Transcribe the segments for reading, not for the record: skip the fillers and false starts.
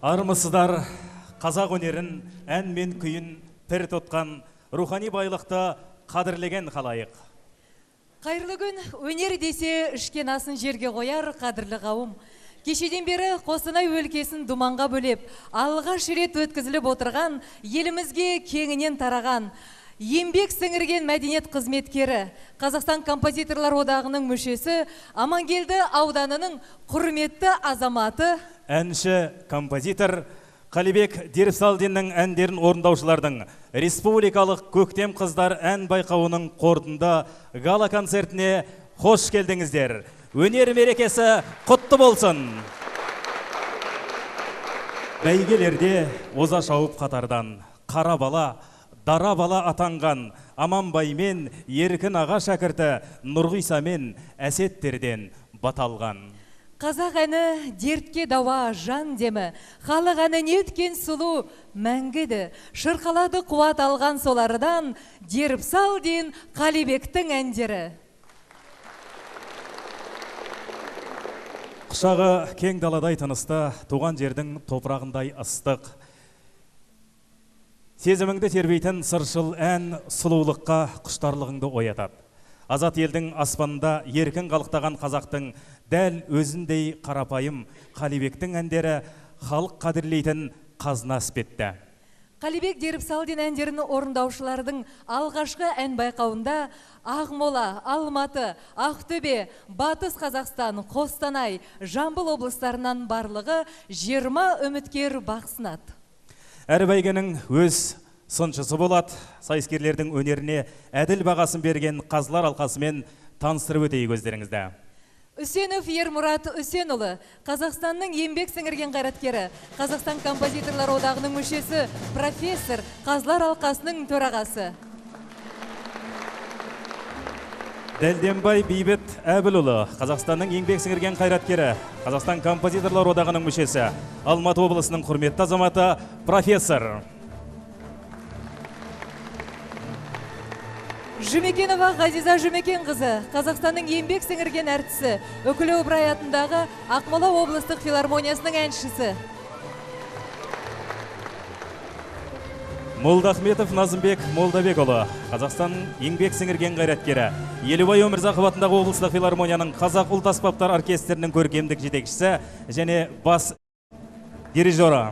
Армысыздар, қазақ өнерін, ән мен күйін пір тұтқан рухани байлықты қадірлеген халайық. Қайырлы күн, өнер десе ішкен асын жерге қояр қадірлі қауым. Кешеден бері Қостанай өлкесін думанға бөлеп, алғаш рет өткізіліп отырған, елімізге кеңінен тараған, еңбек сіңірген мәдениет қызметкері, Қазақстан композиторлар одағының мүшесі, Амангелді ауданының құрметті азаматы, әнші, композитор Қалибек Деріпсалдиннің әндерін орындаушылардың республикалық көктем қыздар ән байқауының қорытынды гала концертіне қош келдіңіздер. Өнер мерекесі құтты болсын. Бәйгелерде оза шауып қатардан қара бала, дара бала атанған Аманбаймен Еркін аға шәкірті Нұрғисамен әсеттерден баталған. Қазақ әні дертке дауа жан демі, халық әні неткен сұлу мәңгіді, шырқалады қуат алған солардан Деріпсалдин Қалибектің әндері. Құшағы кең даладай тынысты, туған жердің топырағындай ыстық. Сезіміңді тербейтін сыршыл ән сұлулыққа құштарлығыңды оятады. Азат елдің аспанында еркін қалықтаған қазақтың дәл өзіндей қарапайым Қалибектің әндері халық қадірлейтін қазына іспетті. Қалибек Деріпсалдин әндерін орындаушылардың алғашқы ән байқауында Ақмола, Алматы, Ақтөбе, Батыс Қазақстан, Қостанай, Жамбыл облыстарынан барлығы 20 үміткер бақ сынады. Әр бәйгенің өз сыншысы болады. Сайыскерлердің өнеріне әділ бағасын берген қазылар алқасымен таныстырып өтейік өздеріңізді. Үсенов Ермұрат Үсенұлы, Қазақстанның еңбек сіңірген қайраткері, Қазақстан композиторлар одағының мүшесі, профессор, қазылар алқасының төрағасы. Дәлденбай Бейбіт Әбілұлы, Қазақстанның еңбек сіңірген қайраткері, Қазақстан композиторлар одағының мүшесі, Алматы облысының құрметті азаматы, профессор. Жұмекенова Ғазиза Жұмекен қызы, Қазақстанның еңбек сіңірген әртісі, Үкілі Ыбырай атындағы Ақмола облыстық филармониясының әншісі. Молдахметов Назымбек Молдабекұлы, Қазақстанның еңбек сіңірген қайраткері, Елубай Өмірзақов атындағы облыстық филармонияның Қазақ ұлт аспаптар оркестрінің көркемдік жетекшісі және бас дирижері.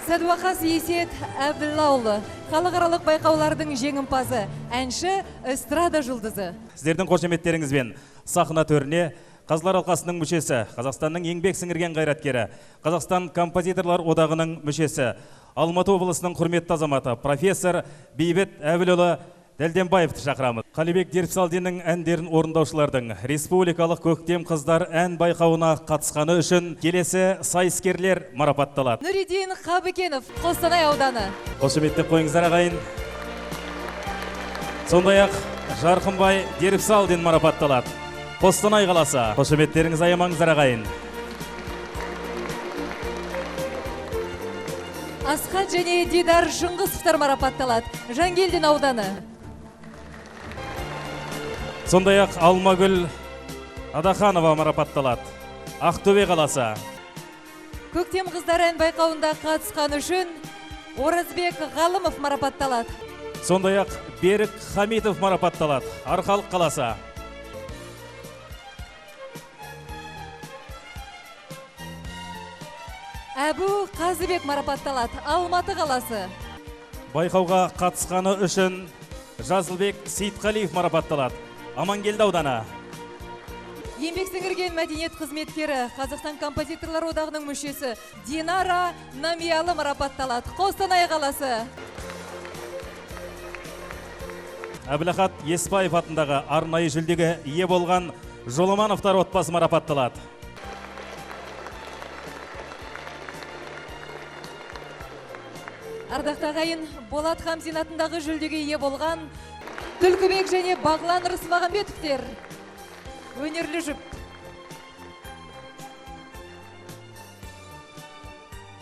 Сәдуақас Есет Әбділлаұлы, халықаралық байқаулардың жеңімпазы, әнші, эстрада жұлдызы. Сіздердің қошеметтеріңізбен сахна төріне қазылар алқасының мүшесі, Қазақстанның еңбек сіңірген қайраткері, Қазақстан композиторлар одағының мүшесі, Алматы облысының құрметті азаматы, профессор Бейбіт Әбілұлы Дәлденбаевты шақырамыз. Қалибек Деріпсалдиннің әндерін орындаушылардың республикалық көктем қыздар ән байқауына қатысқаны үшін келесі сайыскерлер марапатталады. Нұридин Қабыкенов, Қостанай ауданы. Қошеметтеп қойыңыздар ағайын. Сондай-ақ Жарқынбай Деріпсалдин марапатталады. Қостанай қаласы. Қошеметтеріңіз аямаңыздар ағайын. Асхат және Дидар Шыңғысовтар марапатталады. Жангелдин ауданы. Сондай-ақ Алмагүл Адаханова марапатталады. Ақтөбе қаласы. Көктем қыздар ән байқауында қатысқан үшін Оразбек Ғалымов марапатталады. Сондай-ақ Берік Хамитов марапатталады. Арқалық қаласы. Әбу Қазыбек марапатталады. Алматы қаласы. Байқауға қатысқаны үшін Жазылбек Сейтқалиев марапатталады. Амангелді ауданы. Еңбек сіңірген мәдениет қызметкері, Қазақстан композиторлар одағының мүшесі Динара Намиялы марапатталады. Қостанай қаласы. Әбілахат Еспаев атындағы арнайы жүлдеге ие болған Жоламановтар отбасы марапатталады. Ардақты ағайын, Болат Хамзин атындағы жүлдеге ие болған Түлкібек және Бағлан Рысмағамбетовтер. Өнерлі жұп.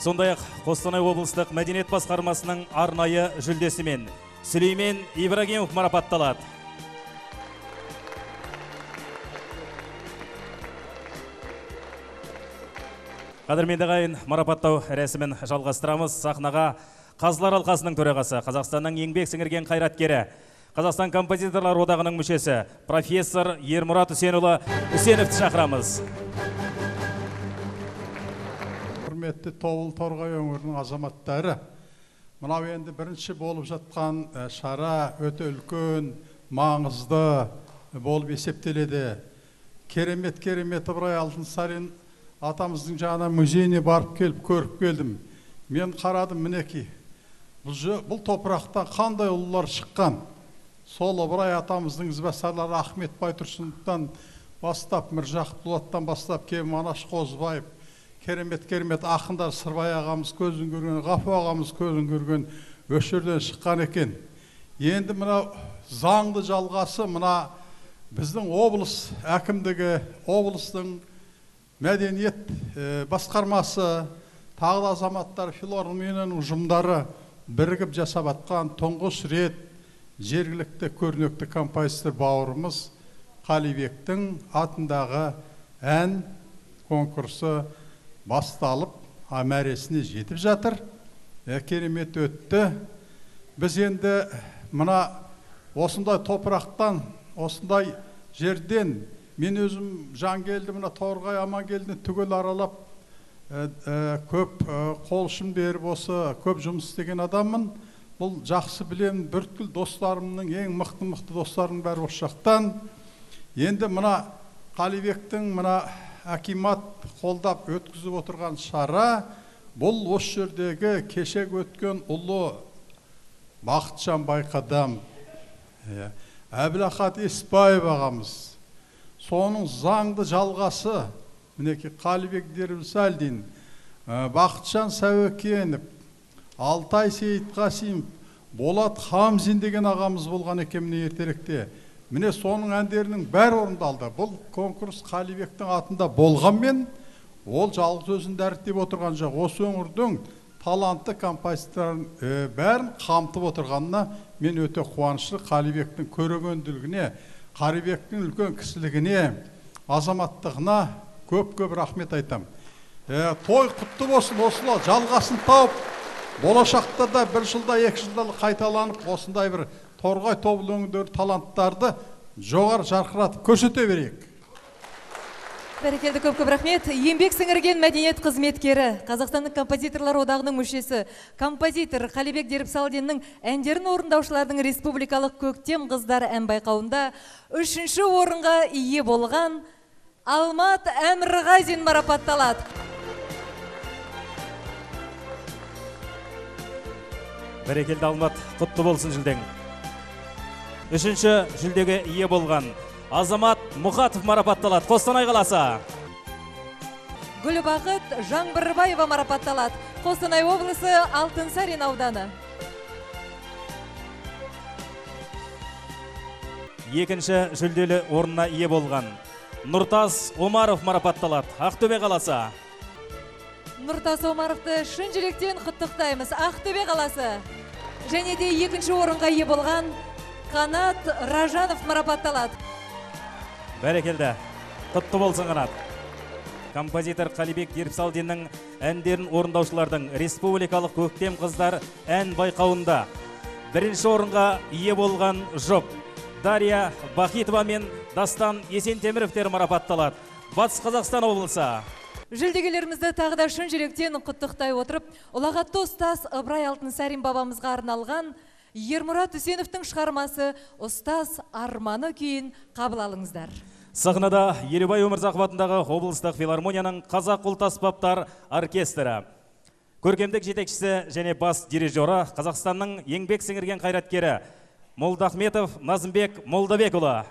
Сондай-ақ Қостанай облыстық мәдениет басқармасының арнайы жүлдесімен Сүлеймен Ибрагимов марапатталады. Қадірменді ағайын, марапаттау рәсімін жалғастырамыз. Сахнаға Қазылар алқасының төрағасы, Қазақстанның еңбек сіңірген қайраткері, Қазақстан композиторлар одағының мүшесі, профессор Ермұрат Үсенұлы Үсеновті шақырамыз. Құрметті Тобыл Торғай өңірінің азаматтары, мынау енді бірінші болып жатқан шара өте үлкен, маңызды болып есептеледі. Керемет Ыбырай Алтынсарин атамыздың жаңа музейіне барып келіп көріп келдім. Мен қарадым, мінеки, бұл топырақтан қандай ұлылар шыққан. Сол Ыбырай атамыздың ізбасарлары Ахмет Байтұрсыновтан бастап, Міржақып Дулаттан бастап, Манаш Қозыбаев, керемет ақындар Сырбай ағамыз көзін көрген, Ғафу ағамыз көзін көрген өшірден шыққан екен. Енді мына заңды жалғасы мына біздің облыс әкімдігі, облыстың мәдениет басқармасы, тағы да азаматтар филармонияның ұжымдары бірігіп жасап атқан тұңғыш рет жергілікті көрнекті композитор бауырымыз Қалибектің атындағы ән конкурсы басталып, мәресіне жетіп жатыр. Керемет өтті. Біз енді мына осындай топырақтан, осындай жерден, мен өзім Жангелді, мына Торғай Амангелдіні түгел аралап, көп қол ұшын беріп осы көп жұмыс істеген адаммын. Бұл жақсы білемін, бірткіл достарымның, ең мықты достарының бәрі осы жақтан. Енді мына Қалибектің мына акимат қолдап өткізіп отырған шара, бұл осы жердегі кешегі өткен ұлы Бақытжан Байқадам, Әбілахат Еспаев ағамыз, соның заңды жалғасы, мінеки Қалибек Дербісалдин, Бақытжан Сәуекенов, Алтай Сейітқасимов, Болат Хамзин деген ағамыз болған екен міне ертеректе. Міне соның әндерінің бәрі орындалды. Бұл конкурс Қалибектің атында болғанмен, ол жалғыз өзін дәріптеп отырған жоқ. Осы өңірдің талантты композиторларын бәрін қамтып отырғанына мен өте қуанышлы. Қалибектің көрегенділігіне, Қалибектің үлкен кісілігіне, азаматтығына көп рахмет айтам. Той құтты болсын, осылар жалғасын тауып, болашақта да бір жылда, 2 жылда қайталанып, осындай бір Торғай Тобыл өңіріндегі таланттарды жоғары жарқыратып көрсете берейік. Бәрекелді, көп рахмет. Еңбек сіңірген мәдениет қызметкері, Қазақстанның композиторлар одағының мүшесі, композитор Қалибек Дербісалдиннің әндерін орындаушылардың республикалық көктем қыздары ән байқауында 3-ші орынға ие болған Алмат Әмірғазин марапатталады. Бәрекелді Алмат, құтты болсын жүлдең. 3-ші жүлдеге ие болған Азамат Мұхатов марапатталады. Қостанай қаласы. Гүлбақыт Жаңбырбаева марапатталады. Қостанай облысы Алтынсарин ауданы. 2-ші жүлделі орнына ие болған Нұртас Омаров марапатталады. Ақтөбе қаласы. Нұртас Омаровты шын жүректен құттықтаймыз. Ақтөбе қаласы. Және де 2-ші орынға ие болған Қанат Ражанов марапатталады. Бәрекелді, құтты болсын Қанат. Композитор Қалибек Дербісалдиннің әндерін орындаушылардың республикалық көктем қыздар ән байқауында 1-ші орынға ие болған жұп Дария Бахитова мен Дастан Есентеміровтер марапатталады. Батыс Қазақстан облысы. Жүлдегелерімізді тағы да шын жүректен құттықтай отырып, ұлағатты ұстаз Ыбырай Алтынсарин бабамызға арналған Ермұрат Үсеновтің шығармасы «Ұстаз арманы» күйін қабыл алыңыздар. Сахнада Елубай Өмірзақов атындағы облыстық филармонияның Қазақ ұлт аспаптар оркестрі. Көркемдік жетекшісі және бас дирижері Қазақстанның еңбек сіңірген қайраткері Молдахметов Назымбек Молдабекұлы.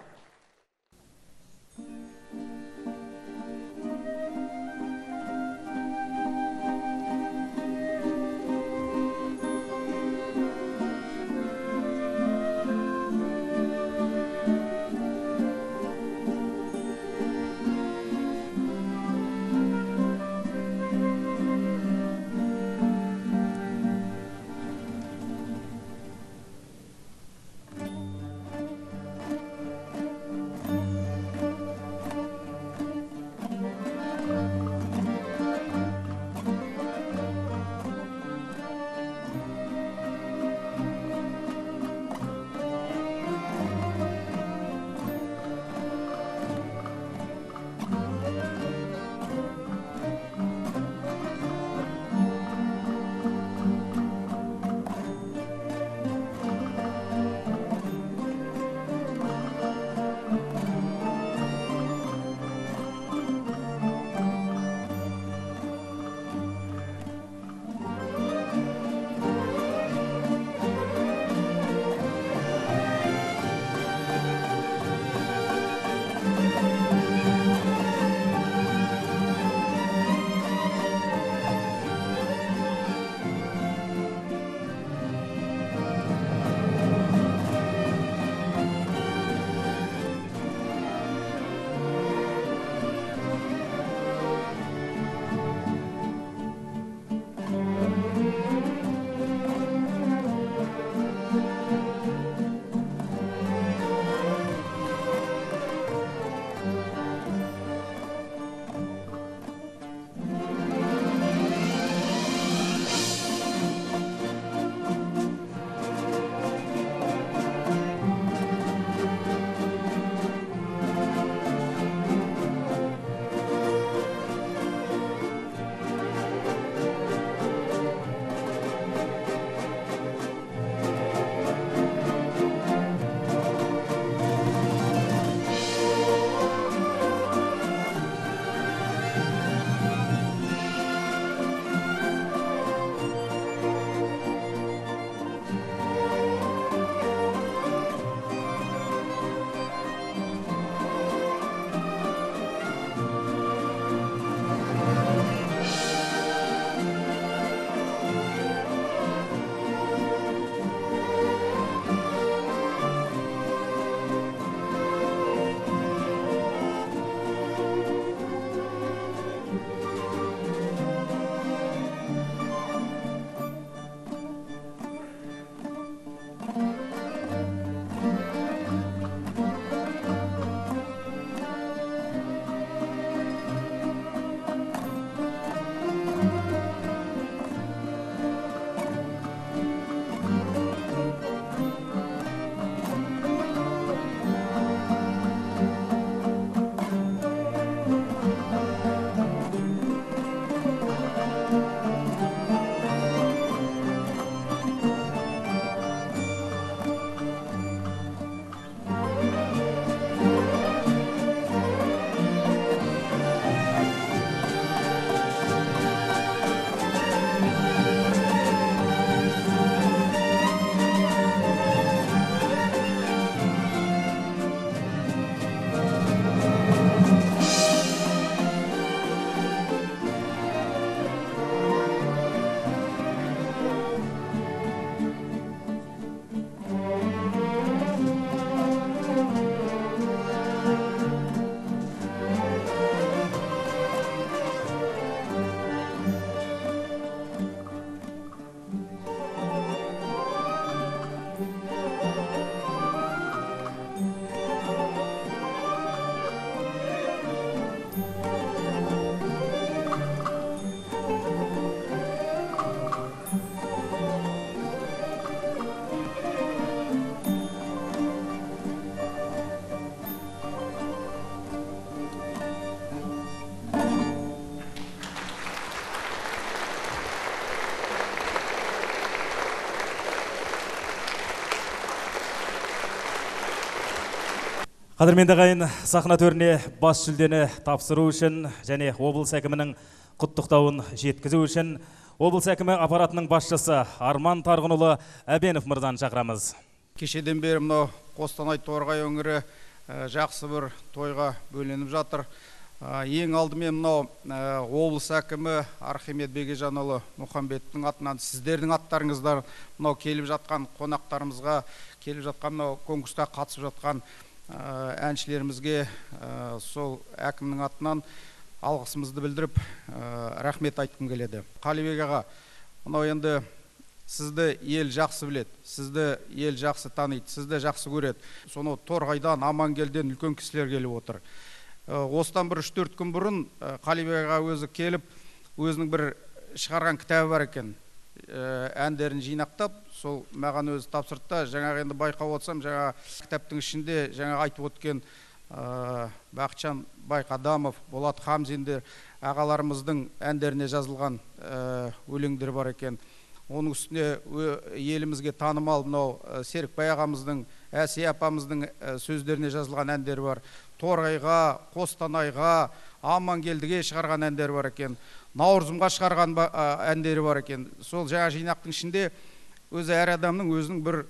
Қадірменді ағайын, сахна төріне бас жүлдені тапсыру үшін және облыс әкімінің құттықтауын жеткізу үшін облыс әкімі аппаратының басшысы Арман Тарғынұлы Әбенов мырзаны шақырамыз. Кешеден бері мынау Қостанай Торғай өңірі жақсы бір тойға бөленіп жатыр. Ең алдымен мынау облыс әкімі Архимед Бегежанұлы Мұхамбеттің атынан сіздердің аттарыңыздар мынау келіп жатқан қонақтарымызға, келіп жатқан мынау конкурсқа қатысып жатқан әншілерімізге сол әкімнің атынан алғысымызды білдіріп рахмет айтқым келеді. Қалибек аға, мынау енді сізді ел жақсы біледі, сізді ел жақсы таниды, сізді жақсы көреді. Соны Торғайдан, Амангелден үлкен кісілер келіп отыр. Осыдан бір 3-4 күн бұрын Қалибек аға өзі келіп, өзінің бір шығарған кітабы бар екен. Әндерін жинақтап, сол маған өзі тапсыртта. Жаңағы енді байқап отырсам, жаңа кітаптың ішінде жаңа айтып өткен Бақытжан Байқадамов, Болат Хамзиндер ағаларымыздың әндеріне жазылған өлеңдер бар екен. Оның үстіне елімізге танымал мынау Серікбай ағамыздың, Әсия апамыздың сөздеріне жазылған әндер бар. Торғайға, Қостанайға, Амангелдіге шығарған әндер бар екен. Наурызымға шығарған әндері бар екен. Сол жаңа жинақтың ішінде өзі әр адамның өзінің бір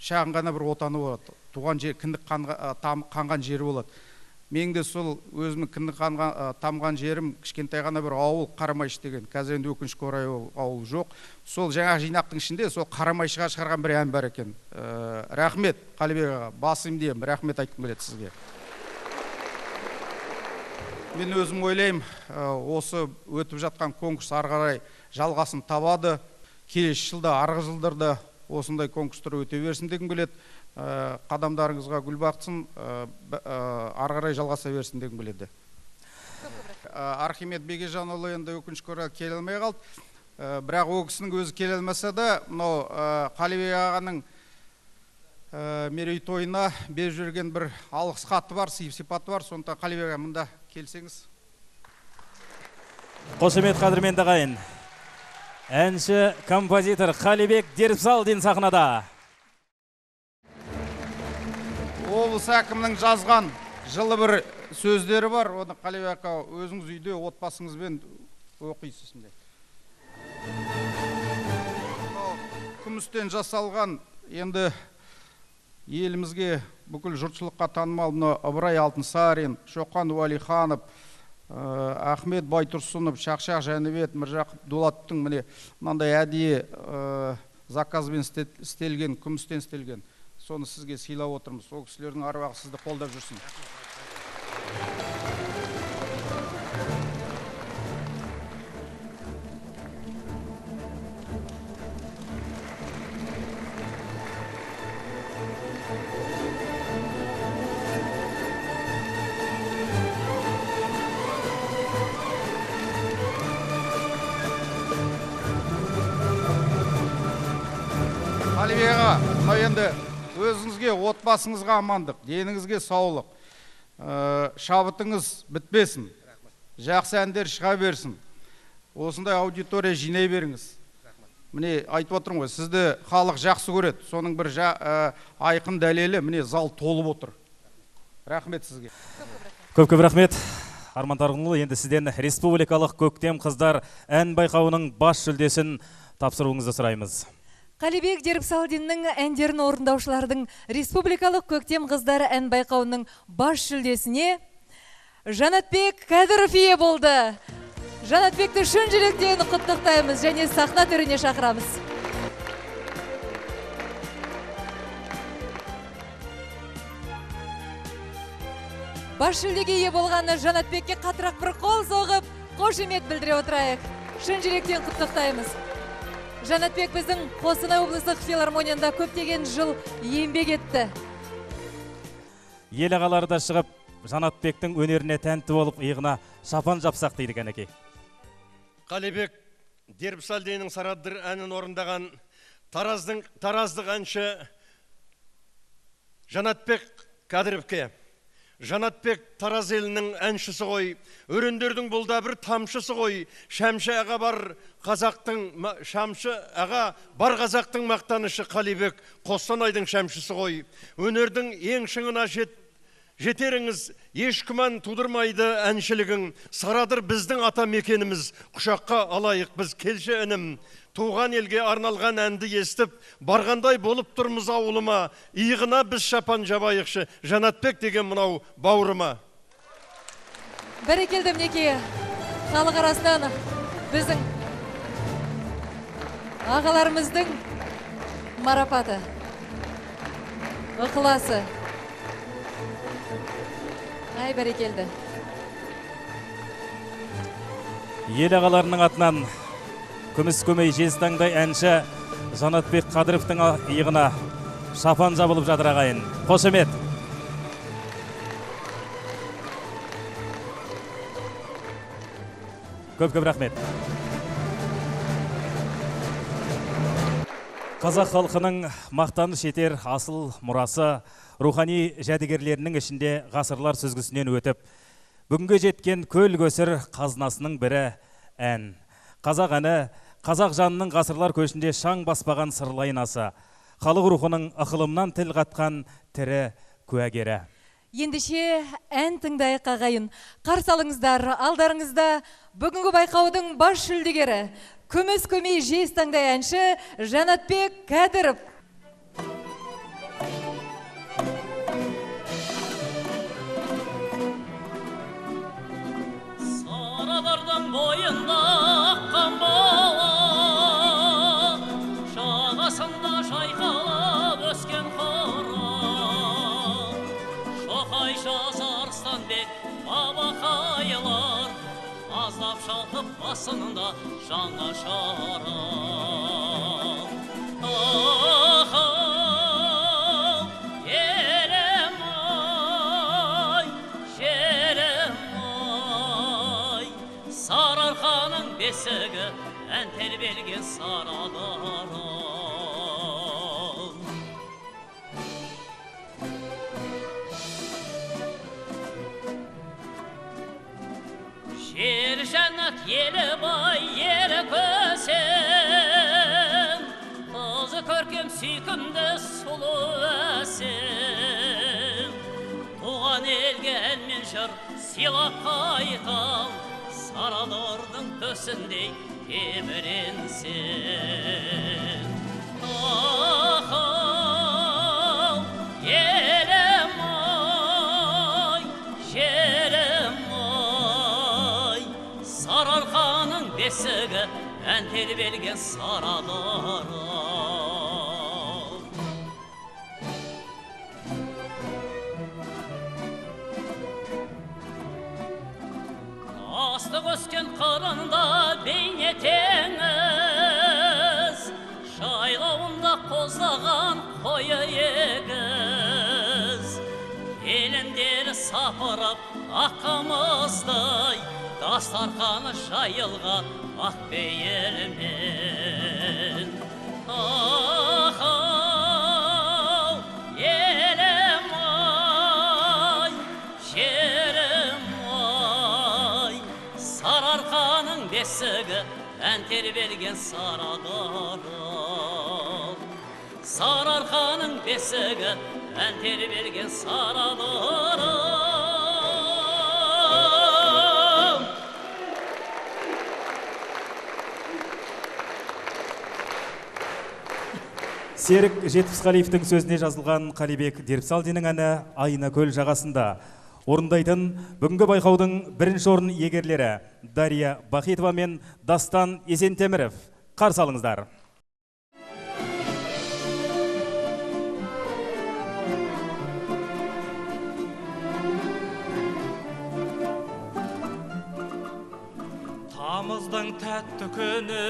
шағын ғана бір отаны болады. Туған жер, кіндік қанған жері болады. Менің де сол өзімнің кіндік тамған жерім кішкентай ғана бір ауыл Қарамайшы деген. Қазір енді өкінішке орай ауыл жоқ. Сол жаңа жинақтың ішінде сол Қарамайшыға шығарған бір ән бар екен. Рахмет Қалибек аға, басым деймін, рахмет айтқым келеді сізге. Мен өзім ойлаймын, осы өтіп жатқан конкурс ары қарай жалғасын табады. Келесі жылда, арғы жылдарда осындай конкурстар өте берсін дегім келеді. Қадамдарыңызға гүл бақытсын, ары қарай жалғаса берсін дегім келеді. Архимед Бегежанұлы енді өкінішке орай келе алмай қалды. Бірақ ол кісінің өзі келе алмаса да, мынау Қалибек ағаның мерейтойына беріп жүрген бір алғыс хаты бар, сипаты бар. Сондықтан Қалибек аға, мында келсеңіз. Қошемет қадірменді ағайын. Әнші композитор Қалибек Дербісалдин сахнада. Облыс әкімінің жазған жылы бір сөздері бар. Оны Қалибек аға өзіңіз үйде отбасыңызбен оқисыз. Күмістен жасалған енді елімізге бүкіл жұртшылыққа танымал Ыбырай Алтынсарин, Шоқан Уәлиханов, Ахмет Байтұрсынов, Шақшақ Жәнібек, Міржақып Дулаттың мынандай әдейі заказбен істелген, күмістен істелген. Соны сізге сыйлап отырмыз. Ол кісілердің аруағы сізді қолдап жүрсін. Қалибек аға, мынау енді өзіңізге, отбасыңызға амандық, деніңізге саулық, шабытыңыз бітпесін, жақсы әндер шыға берсін, осындай аудитория жинай беріңіз. Міне айтып отырмын ғой, сізді халық жақсы көреді, соның бір айқын дәлелі, міне зал толып отыр. Рахмет сізге. Көп-көп рахмет. Арман Тарғынұлы, енді сізден республикалық көктем қыздар ән байқауының бас жүлдесін тапсыруыңызды сұраймыз. Қалибек Дербісалдиннің әндерін орындаушылардың республикалық көктем қыздары ән байқауының бас жүлдесіне Жанатбек Кәдіров ие болды. Жанатбекті шын жүректен құттықтаймыз және сахна төріне шақырамыз. Бас жүлдеге ие болғаны Жанатбекке қатырақ бір қол соғып, қошемет білдіре отырайық. Шын жүректен құттықтаймыз. Жанатбек біздің Қостанай облыстық филармониясында көптеген жыл еңбек етті. Ел ағалары да шығып, Жанатбектің өнеріне тәнті болып, иығына шапан жапсақ дейді кәнекей. Қалибек Дербісалдиннің Сарадыр әнін орындаған тараздық әнші Жанатбек Кәдіровке. Жанатбек Тараз елінің әншісі ғой, өрендердің бұлда бір тамшысы ғой, Шәмші аға бар қазақтың мақтанышы Қалибек Қостанайдың шәмшісі ғой, өнердің ең шыңына Жетеріңіз еш күмән тудырмайды әншілігің, Сарадыр біздің ата мекеніміз, құшаққа алайық біз келші інім. Туған елге арналған әнді естіп, барғандай болып тұрмыз ауылыма, иығына біз шапан жабайықшы, Жанатбек деген мынау бауырыма. Бәрекелді мінекей, халық арасынан біздің ағаларымыздың марапаты, ықыласы. Ай, бәрекелді. Ел ағаларының атынан күміс көмей жезтаңдай әнші Жанатбек Қадыровтың иығына шапан жабылып жатыр ағайын. Қошемет. Көп-көп рахмет. Қазақ халқының мақтаныш етер асыл мұрасы, рухани жәдігерлерінің ішінде ғасырлар сүзгісінен өтіп, бүгінге жеткен көл көсір қазынасының бірі ән. Қазақ әні, қазақ жанының ғасырлар көшінде шаң баспаған сырлы айнасы, халық рухының ықылымнан тіл қатқан тірі куәгері. Ендеше ән тыңдайық ағайын. Қарсы алыңыздар, алдарыңызда бүгінгі байқаудың бас жүлдегері, күміс көмей жезтаңдай әнші Жанатбек Қадыров. Сарадардың бойында аққан бала, жағасында жайқалып өскен қора, Шоқайша Арыстанбек бабақайлар, аздап шалқып басында жаңа шара. Ахау, елім ай, жерім ай, Сарыарқаның бесігі ән тербелген сарадары. Жер жәннат елі бай, елі көсем, қызы көркем сүйкімді сұлу әсем. Туған елге ән мен жыр сыйлап қайтам, Сарадардың төсіндей еміренсем. Ахау, елім ай, жерім ай, Сарыарқаның бесігі ән тербелген сарадары. Астық өскен қырында бейнетеңіз, жайлауында қоздаған қойы егіз. Еліндері сапырып аққамыздай, дастарқаны жайылған ақ бейірмен. Ахау, елім ай, жерім ай, Сарыарқаның бесігі ән тербелген сарадары. Сарыарқаның бесігі ән тербелген сарадары. Серік Жетпісқалиевтің сөзіне жазылған Қалибек Дербісалдиннің әні «Айна көл жағасында». Орындайтын бүгінгі байқаудың бірінші орын иегерлері Дария Бахитова мен Дастан Есентеміров. Қарсы алыңыздар. Тамыздың тәтті күні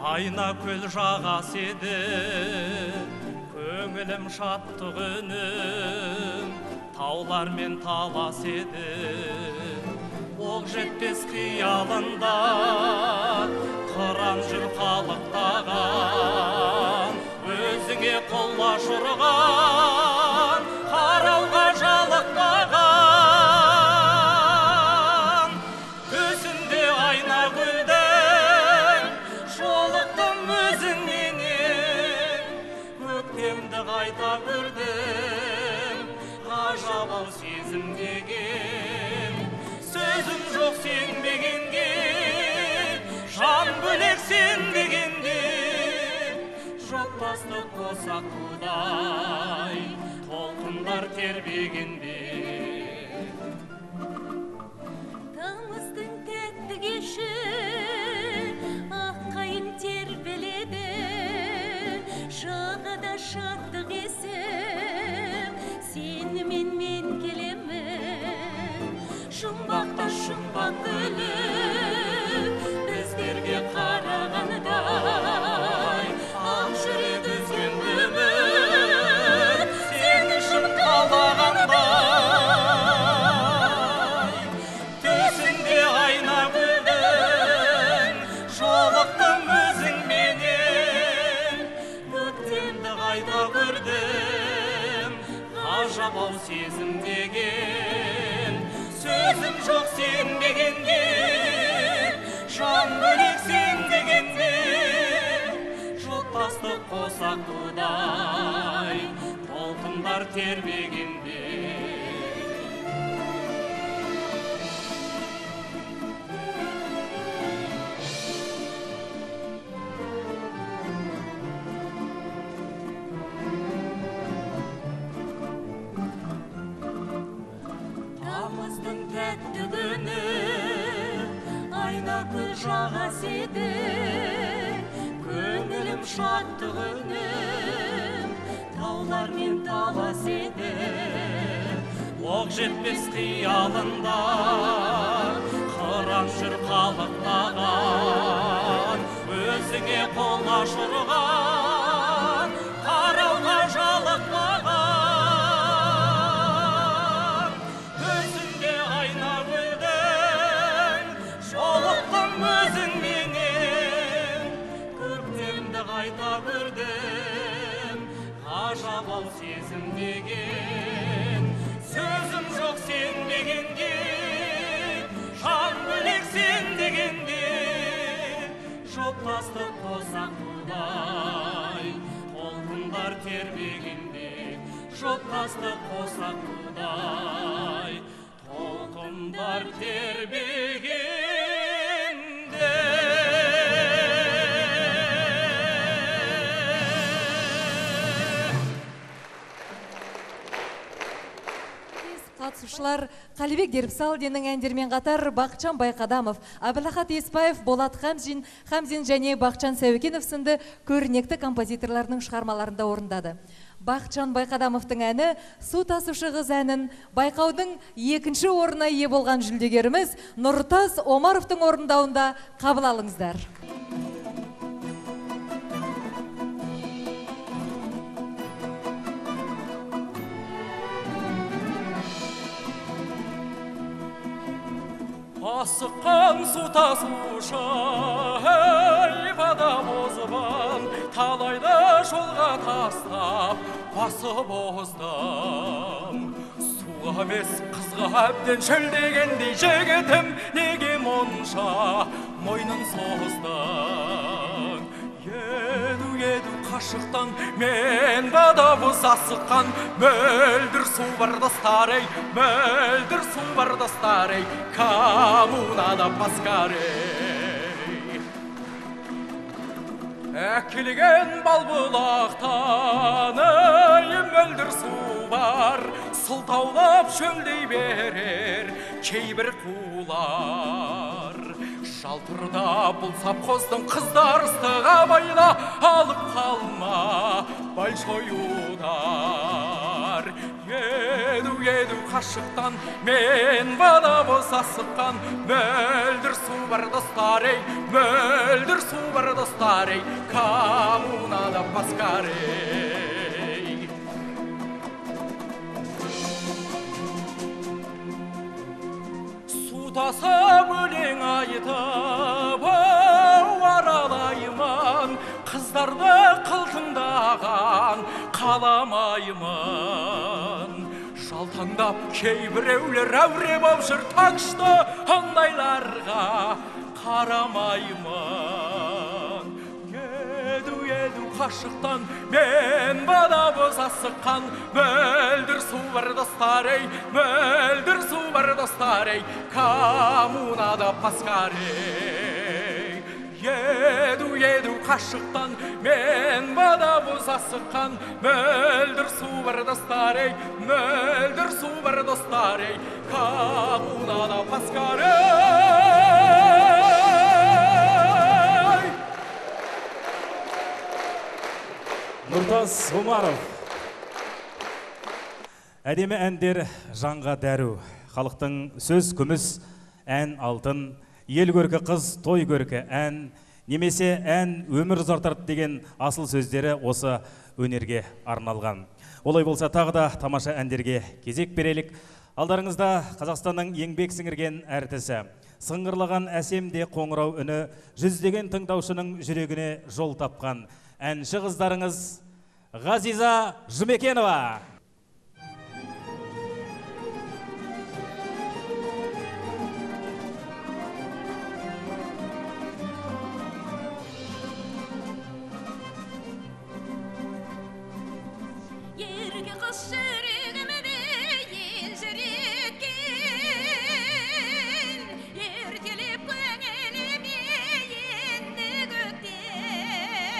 айна көл жағасы еді, көңілім шаттық үнім таулар мен талас еді. Оқ жетпес қиялында қыран жүр қалықтаған, өзіңе құлаш ұрған қарауға жалықпаған. Көзінде айна көлдің жолықтым өзіңменен, көктемді қайта көрдім ғажап сезімдеген, сөзім жоқ сенбегенге, жан бөлек сенбегенде, жоқтастық қосақ тудай, толқындар тербегенде. Тамыздың тәтті кеші аққайың тербеледі, жағада шаттық есіп, сенімен мен келемін. Жұмбақта жұмбақ гүлі біздерге қарағандай, ақ жүрек үзген өмір сен үшін қалағандай. Төсінде айна гүлдің, жолықтым өзіңменен, көктемді қайда көрдім, ғажап-ау сезімдеген, сөзім жоқ сенбегенге, жан бөлек сенбегенде, жоқтастық қосақ тудай, толқындар тербегенде. Тамыздың тәтті күні айна гүл жағас еді, көңілім шаттық үнім таулар мен талас еді. Оқ жетпес қиялында қыран жүр қалықтаған, өзіңе қол ашырған, қарауға жалықпаған. Төсінде айна гүлдің, жолықтым өзіңменен, көктемді қайта көрдім, ғажап-ау сезімдеген, сөзім жоқ сенбегенге, жан бөлек сенбегенде, жоқтастық қосақ тудай, толқындар тербегенде, жоқтастық қосақ тудай, толқындар тербегенде. Қатысушылар Қалибек Дербісалдиннің әндермен қатар Бақытжан Байқадамов, Әбілахат Еспаев, Болат Хамзин және Бақытжан Сәуекенов сынды көрнекті композиторлардың шығармаларында орындады. Бақытжан Байқадамовтың әні «Су тасушы қыз» әнін байқаудың екінші орнына ие болған жүлдегеріміз Нұртас Омаровтың орындауында қабыл алыңыздар. Асыққан су тасушы, ей бада бозбан, талайды жолға тастап, басып оздам. Суға емес қызға әбден шөлдегендей жігітім, неге мұнша мойнын создан? Еду қашықтан мен бадабыз асыққан, мөлдір су бар достарей, мөлдір су бар достарей, коммунада паскарей. Әкелген балбұлақтан мөлдір су бар, сылтаулап шөлдей берер кейбір қулар. Жалтырда бұл сапқоздың қыздар ыстыға байла, алып қалма большоюдар. Еду қашықтан мен балабыз асыққан, мөлдір су бар достарей, мөлдір су бар достарей, коммунада паскарей. Су тасып өлең айтып аралаймын, қыздарды қылтыңдаған қаламаймын. Жалтаңдап кейбіреулер әуре боп жүр, таңшты ондайларға қарамаймын. Еду қашықтан, мен бада боз асыққан, мөлдір су бар достар ей, мөлдір су бар достар ей, коммунада паскар ей. Еду қашықтан, мен бада боз асыққан, мөлдір су бар достар ей, мөлдір су бар достар ей, коммунада паскар ей. Нұртас Омаров. Әдемі әндер жанға дәру. Халықтың сөз күміс, ән алтын, ел көркі қыз, той көркі ән, немесе ән өмір ұзартады деген асыл сөздері осы өнерге арналған. Олай болса тағы да тамаша әндерге кезек берелік. Алдарыңызда Қазақстанның еңбек сіңірген әртісі, сыңғырлаған әсемде қоңырау үні, жүздеген тыңдаушының жүрегіне жол тапқан әнші қыздарыңыз Ғазиза Жұмекенова. Ерге қыз жүрегімді ел жүреткен, ертелеп көңіліме енді көктем.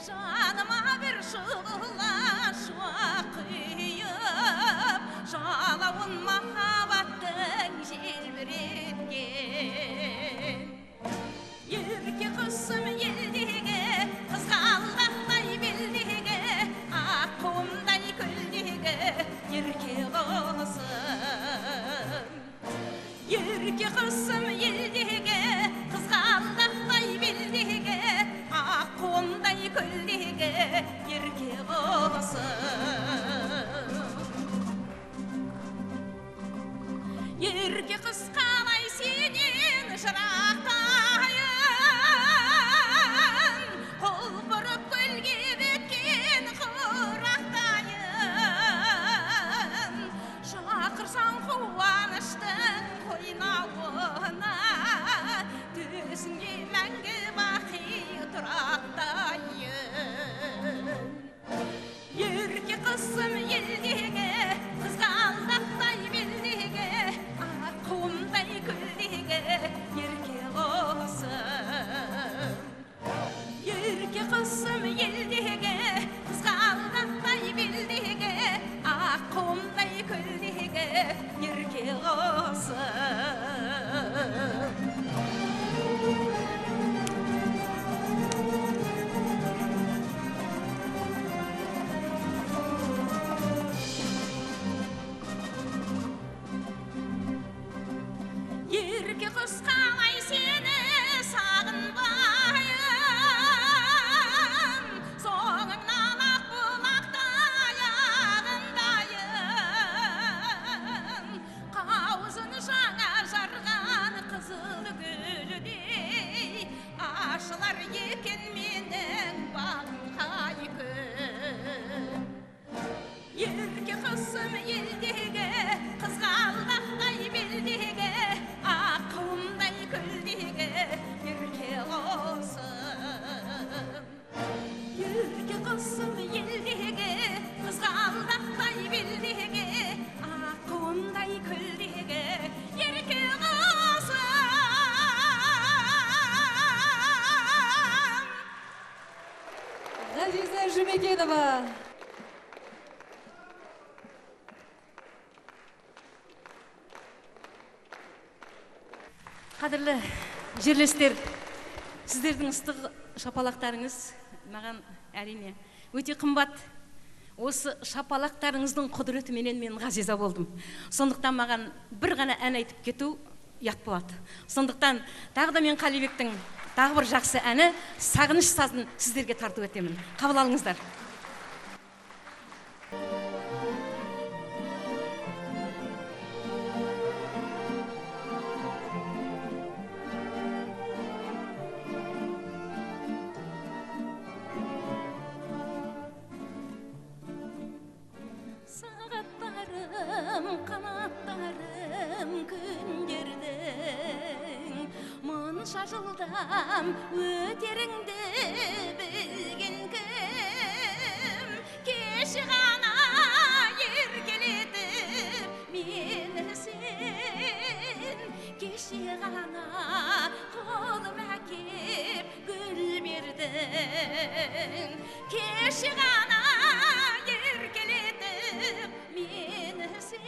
Жаныма бір шұғыла шуақ құйып, жалауын махаббаттың желбіреткен. Ерке қызым елдегі, қызғалдақтай белдегі, аққуымдай көлдегі ерке қызым. Ерке қызым елдегі, қызғалдақтай белдегі, аққуымдай көлдегі ерке қызым. Ерке қыз қалай сенен жырақтайын, құлпырып көлге беткен құрақтайын. Шақырсаң қуаныштың қойнауына, төсіңде мәңгі бақи тұрақтайын. Ерке қызым елдегі, қызғалдақтай белдегі, аққуымдай көлдегі ерке қызым. Ерке қызым елдегі, қызғалдақтай белдегі, аққуымдай көлдегі ерке қызым. Ерке қыз қалай сені сағынбайын, соңыңнан ақ бұлақтай ағындайын. Қауызын жаңа жарған қызыл гүлдей, ашылар екен менің бағым қай күн. Ерке қызым елдегі, қызғалдақтай белдегі, аққуымдай көлдегі ерке қызым. Ерке қызым елдегі, қызғалдақтай белдегі, аққуымдай көлдегі ерке қызым. Ғазиза Жұмекенова. Қадірлі жерлестер, сіздердің ыстық шапалақтарыңыз маған әрине өте қымбат. Осы шапалақтарыңыздың құдіретіменен мен ғазиза болдым. Сондықтан маған бір ғана ән айтып кету ұят болады. Сондықтан тағы да мен Қалибектің тағы бір жақсы әні «Сағыныш сазын» сіздерге тарту етемін. Қабыл алыңыздар. Қанаттарым күндердің мұнша жылда болсам өтеріңді білген кім кеше ғана еркелетіп мені сен кеше ғана қолыма кеп гүл бердің кеше ғана еркелетіп мені сен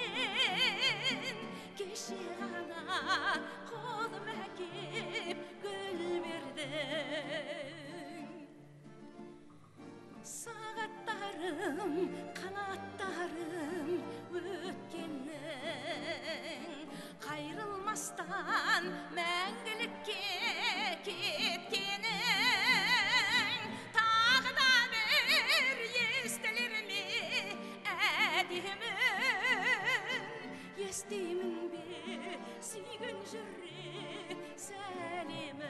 кеше ғана қолыма кеп гүл бердің сағаттарым қанаттарым өткеннің қайрылмастан мәңгілікке кеткенің тағы да бір естілер ме әдемі естимін бе сүйген жүрек сәлемін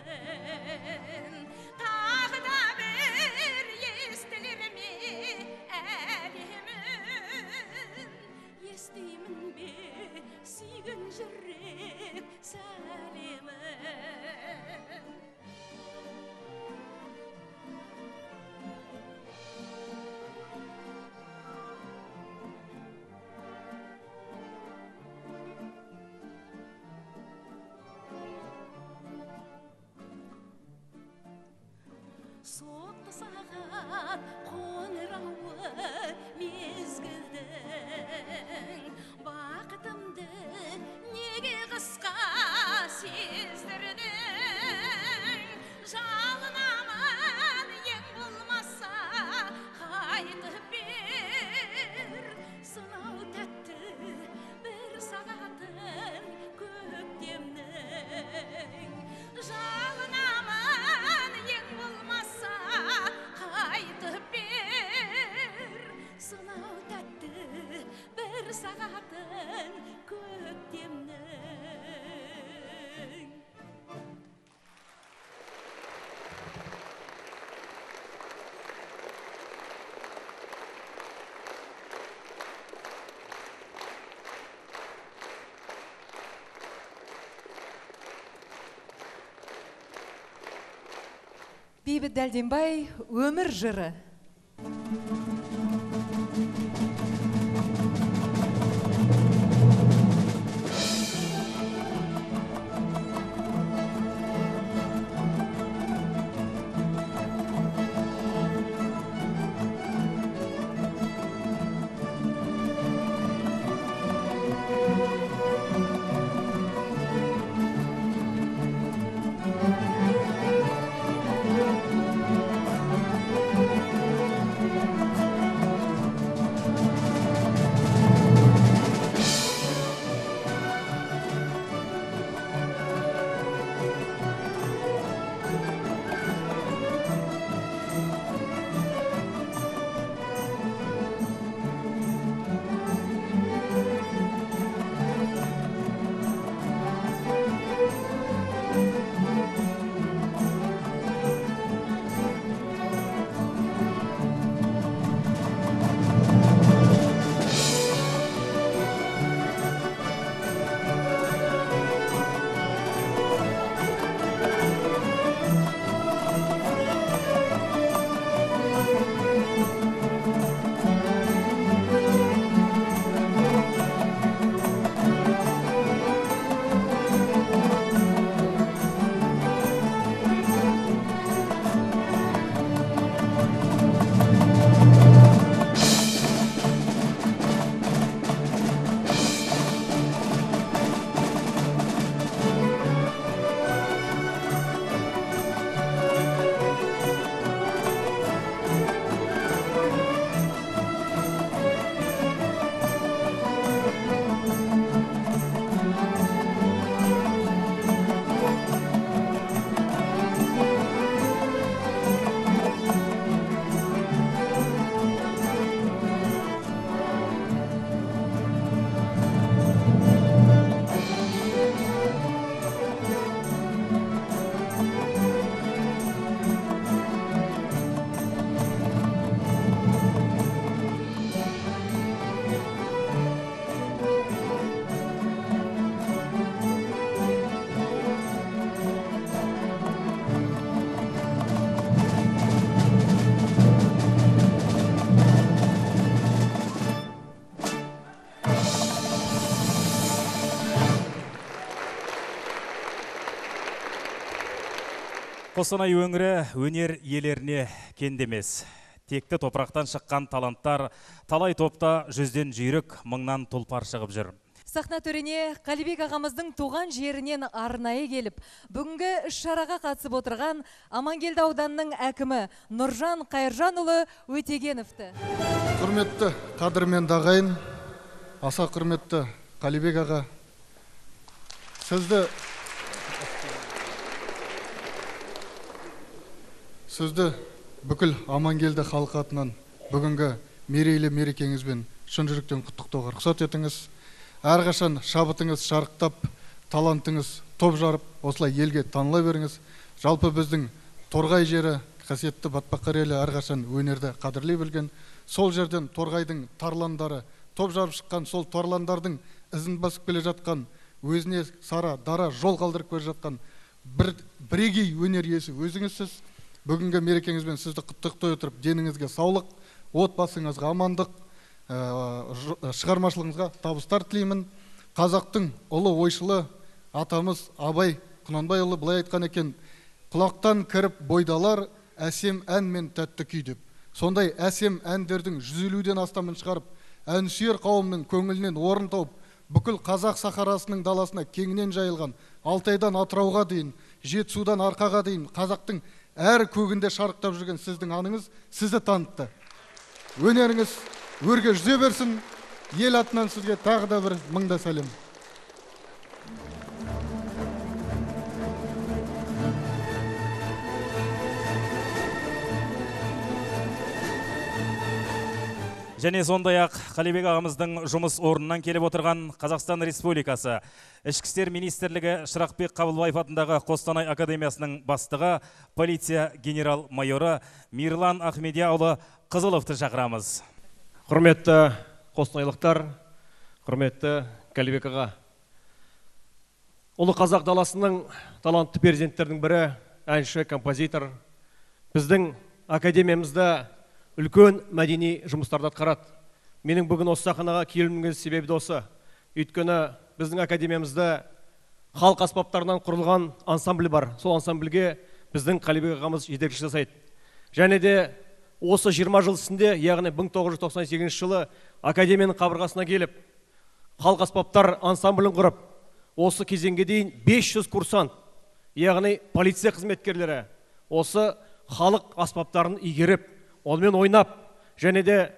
тағы да бір естілер ме әдемін естимін бе сүйген жүрек сәлемін соқты сағат қоңырауы мезгілдің бақытымды неге қысқа сездірдің жалынамын ең болмаса қайтып бер сонау тәтті бір сағатын көктемнің жалынамын ең болмаса қайтып бер сонау тәтті бір сағатын көктемнің Бейбіт Дәлденбай, өмір жыры. Қостанай өңірі өнер иелеріне кендемес. Текті топырақтан шыққан таланттар талай топта жүзден жүйрік, мыңнан тұлпар шығып жүр. Сахна төрене Қалибек ағамыздың туған жерінен арнайы келіп, бүгінгі іс-шараға қатысып отырған Амангелді ауданының әкімі Нұржан Қайыржанұлы Өтегеновті. Құрметті қадірмен ағайын, аса құрметті Қалибек аға, сізді бүкіл Амангелді халқы атынан бүгінгі мерейлі мерекеңізбен шын жүректен құттықтауға рұқсат етіңіз. Әрқашан шабытыңыз шарықтап, талантыңыз топ жарып, осылай елге таныла беріңіз. Жалпы біздің Торғай жері, қасиетті Батпаққа елі әрқашан өнерді қадірлей білген. Сол жерден Торғайдың тарландары топ жарып шыққан, сол тарландардың ізін басып келе жатқан, өзіне сара дара жол қалдырып келе жатқан бірегей өнер иесі өзіңізсіз. Бүгінгі мерекеңізбен сізді құттықтай отырып, деніңізге саулық, отбасыңызға амандық, шығармашылығыңызға табыстар тілеймін. Қазақтың ұлы ойшылы атамыз Абай Құнанбайұлы былай айтқан екен: құлақтан кіріп бойдалар, әсем ән мен тәтті күй деп. Сондай әсем әндердің 150-ден астамын шығарып, әнсүйер қауымның көңілінен орын тауып, бүкіл қазақ сахарасының даласына кеңінен жайылған, Алтайдан Атырауға дейін, Жетісудан Арқаға дейін қазақтың әр көгінде шарықтап жүрген сіздің аныңыз сізді танытты. Өнеріңіз өрге жүзе берсін. Ел атынан сізге тағы да бір мыңда сәлем. Және сондай-ақ Қалибек ағамыздың жұмыс орнынан келіп отырған Қазақстан Республикасы Ішкі істер министрлігі Шырақбек Қабылбаев атындағы Қостанай академиясының бастығы, полиция генерал-майоры Мирлан Ахмедияұлы Қызыловты шақырамыз. Құрметті қостанайлықтар, құрметті Қалибек аға. Ұлы қазақ даласының талантты перзенттердің бірі, әнші, композитор. Біздің академиямызда үлкен мәдени жұмыстарды атқарады. Менің бүгін осы сахнаға келуімнің себебі осы. Өйткені біздің академиямызда халық аспаптарынан құрылған ансамбль бар. Сол ансамбльге біздің Қалибек ағамыз жетекші жасайды. Және де осы 20 жыл ішінде, яғни 1998 жылы академияның қабырғасына келіп, халық аспаптар ансамблін құрып, осы кезеңге дейін 500 курсант, яғни полиция қызметкерлері осы халық аспаптарын игеріп, онымен ойнап, және де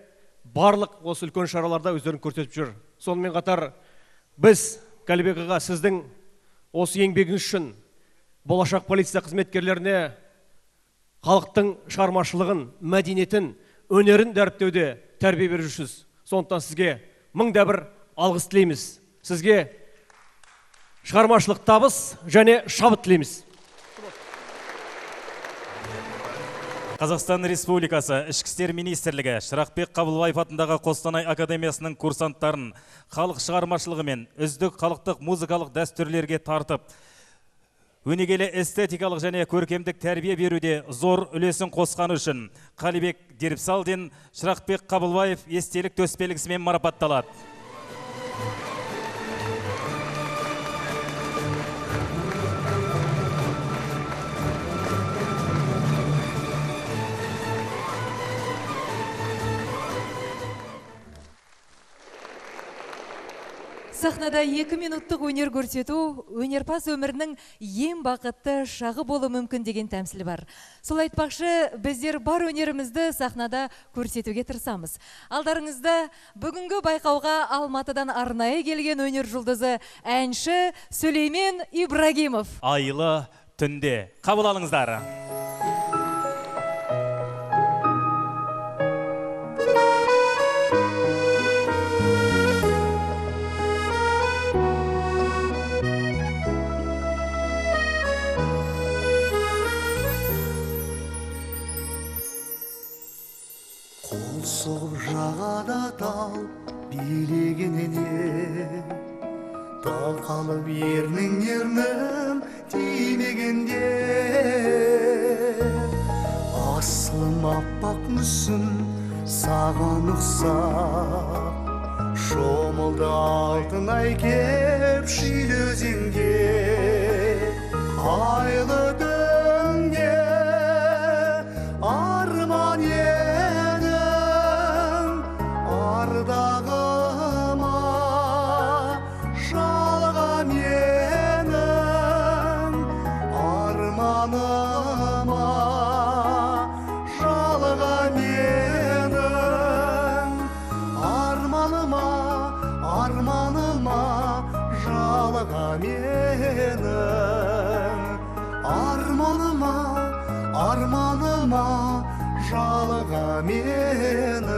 барлық осы үлкен шараларда өздерін көрсетіп жүр. Сонымен қатар біз, Қалибек аға, сіздің осы еңбегіңіз үшін болашақ полиция қызметкерлеріне халықтың шығармашылығын, мәдениетін, өнерін дәріптеуде тәрбие беріп жүрсіз. Сондықтан сізге мыңда бір алғыс тілейміз. Сізге шығармашылық табыс және шабыт тілейміз. Қазақстан Республикасы Ішкі істер министрлігі Шырақбек Қабылбаев атындағы Қостанай академиясының курсанттарын халық шығармашылығы мен үздік халықтық музыкалық дәстүрлерге тартып, өнегелі эстетикалық және көркемдік тәрбие беруде зор үлесін қосқаны үшін Қалибек Дербісалдин Шырақбек Қабылбаев естелік төсбелгісімен марапатталады. Сахнада 2 минуттық өнер көрсету өнерпаз өмірінің ең бақытты шағы болу мүмкін деген тәмсіл бар. Сол айтпақшы, біздер бар өнерімізді сахнада көрсетуге тырысамыз. Алдарыңызда бүгінгі байқауға Алматыдан арнайы келген өнер жұлдызы әнші Сүлеймен Ибрагимов. Айлы түнде. Қабыл алыңыздар. Соғып жағада тал билегеніне тақалып ернің тимегенде асылым аппақ мүсін саған ұқсап шомылды алтын ай кеп шилі өзенге айлы түнде арманыма жалыға мені.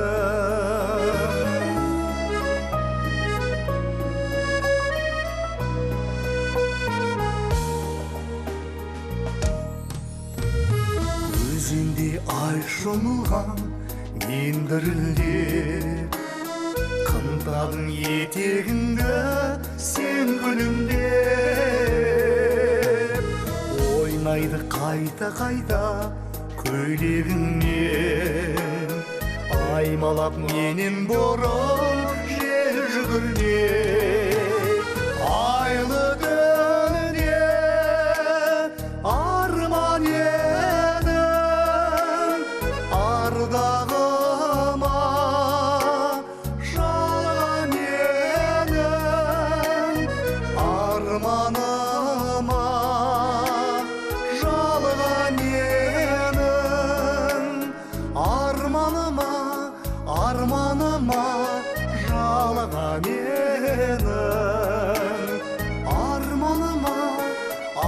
Өзенде ай шомылған мен дірілдеп, қымтадың етегіңді сен күлімдеп. Ойнайды қайта-қайта көйлегіңнен, аймалап менен бұрын жел жүгірмек. Айлы түнде арман едім, ардағыма жалған едім. Арманыма жалған едім. Арманыма жалған едім.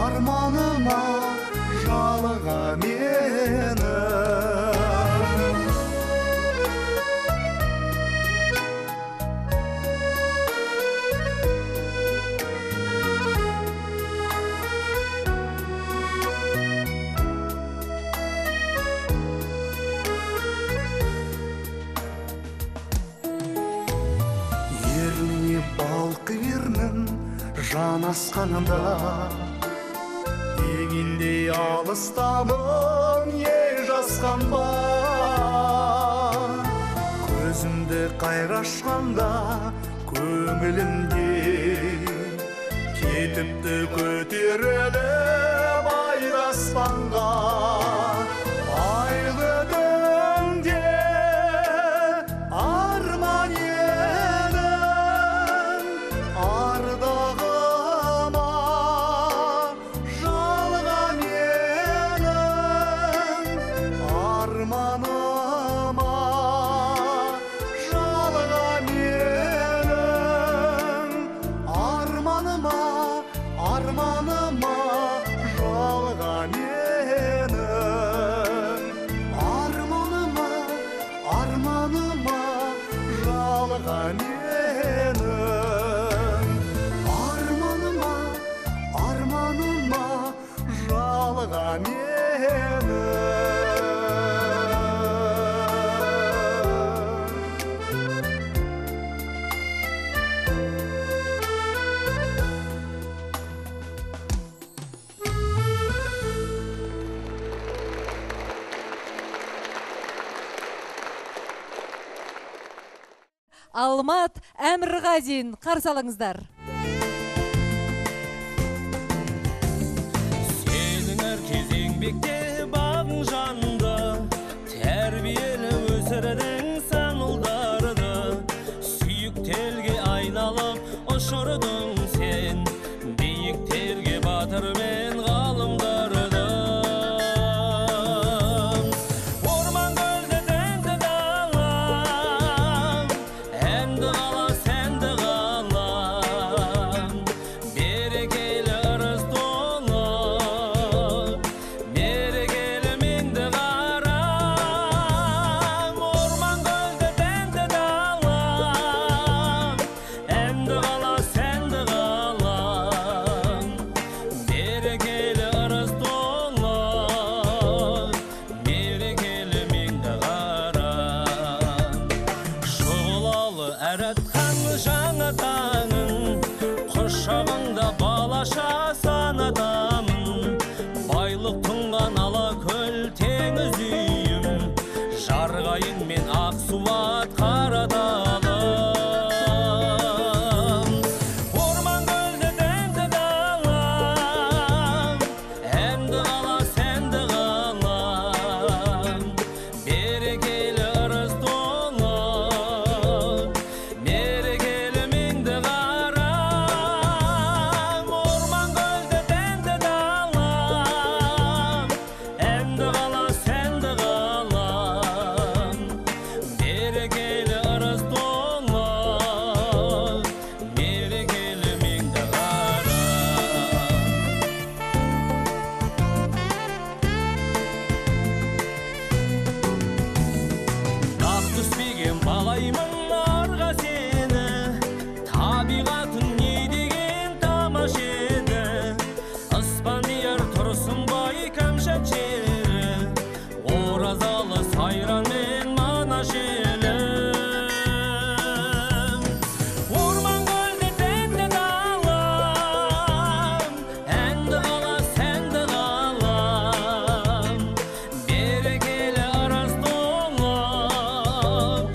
Арманыма жалған едім. Еріне балқы ернің жан асқанында, еңіндей алыстамын ей жасқанба. Көзімді қайрашқанда көңілімде кетіпті көтеріліп айды аспанға. Айлы түнде арман едім, ардағыма жалған едім. Арманыма жалған едім. Арманыма жалған едім. Арманыма жалған едім. Арманыма жалған едім. Алмат Әмірғазин, қарсы алыңыздар. Сенің әр кез еңбекте бағың жанды, тәрбиелі өсірдің сан ұлдарды. Сүйіктерге айналып ұшырдың сен, биіктерге батырмен ғалымдарды. Берекелі ырыс толы, берекелі менді сыйлаймын нарға сені, табиғатың не деген тамаша еді. Аспан бияр тұрсын бай кәмшат жері, оразалы сайран мен мана желі. Орман көлде тәнді далам, әнді қала сәнді қалам. Берекелі араз тоңым,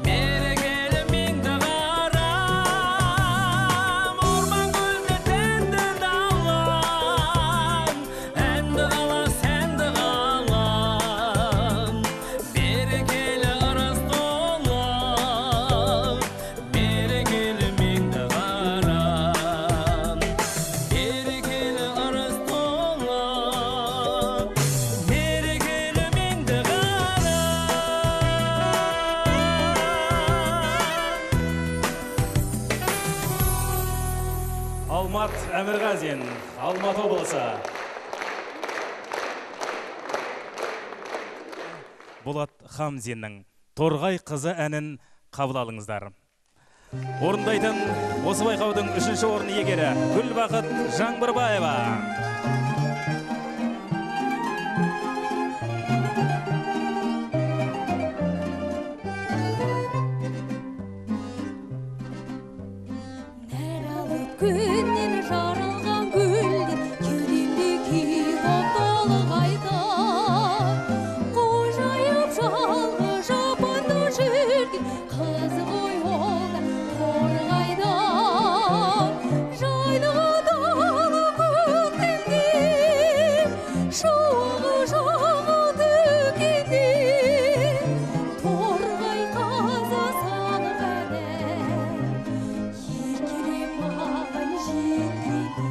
берекелі меңді қарам. Орман көлде тәнді далам, әнді қала сәнді қалам. Берекелі араз тоңым, берекелі меңді қарам. Берекелі араз тоңым, берекелі меңді Алмат Әмірғазин, Алматы облысы. Болат Хамзиннің Торғай қызы әнін қабыл алыңыздар. Орындайтын осы байқаудың 3-ші орын иегері Гүлбақыт Жаңбырбаева. Күннен жарылған гүлдер кеудемде күй боп толығайда. Қожайып жалғы жапанда жүрген қыз ғой ол да торғайда. Жайлығы дала көктемде, шуғы жағы төкенде. Торғай қаза салып әне, еркелеп маған жеткенде.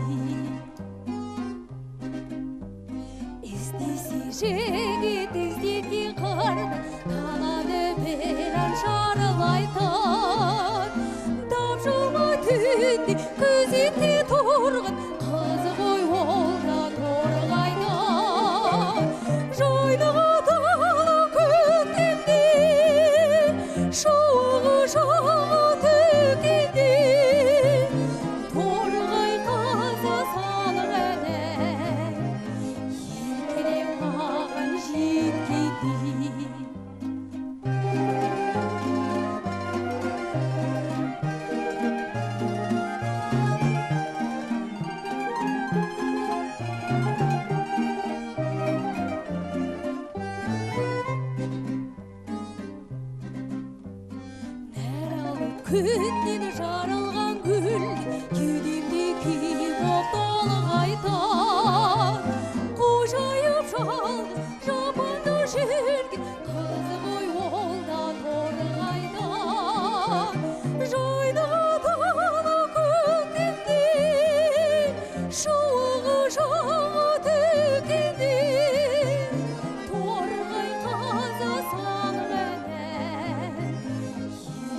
Іздесе жігіт іздеткен қарды, талады бір ан шарылайтын. Тапжылма түнде күзетте тұрған қыз ғой ол да торғайда. Жайлығы дала көктемде, шуғы жағы төкенде. Торғай қаза салып әне, еркелеп маған жеткенде. Нәр алып күннен жарылған гүл, кеудемде күй боп толығайда. Қожайып жалғыз жапанда жүрген қыз ғой ол да торғайда. Жайлығы дала көктемде, шуғы жағы төкенде. Торғай қаза салып әне,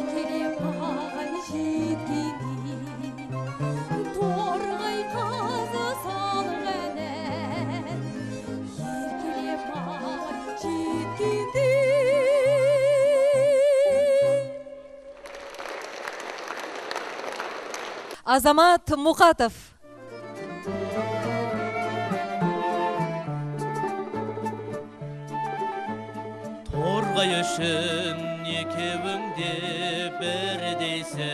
еркелеп маған жеткенде. Торғай қаза салып әне, еркелеп маған жеткенде. Азамат Мұқатов. Торғай үшін екеуің де бірдейсің.